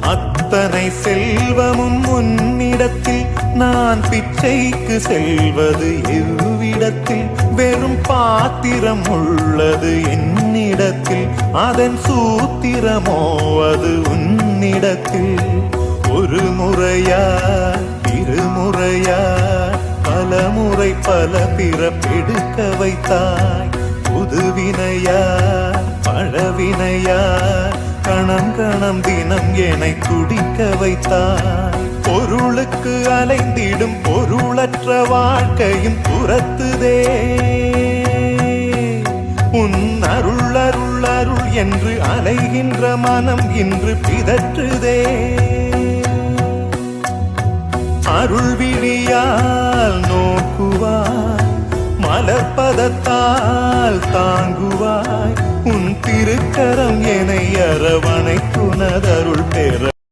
அத்தனை செல்வமும் உன்னிடத்தில் நான் பிச்சைக்கு செல்வது எவ்விடத்தில் வெறும் பாத்திரம் உள்ளது என்னிடத்தில் அதன் சூத்திரமோ அது உன்னிடத்தில் ஒரு முறையா இருமுறையா பல முறை பல பிறப்பெடுக்க வைத்தாய் புதுவினையா பழவினையா கணம் கணம் தினம் என்னை துடிக்க வைத்தாய் பொருளுக்கு அலைந்திடும் பொருளற்ற வாழ்க்கையும் துரத்துதே உன் அருள் அருள் அருள் என்று அலைகின்ற மனம் இன்று பிதற்றுதே அருள் விழியால் நோக்குவாய் மலர்பதத்தால் தாங்குவாய் உன் திருக்கரம் என்னை அரவணைத்துனதருள் பெற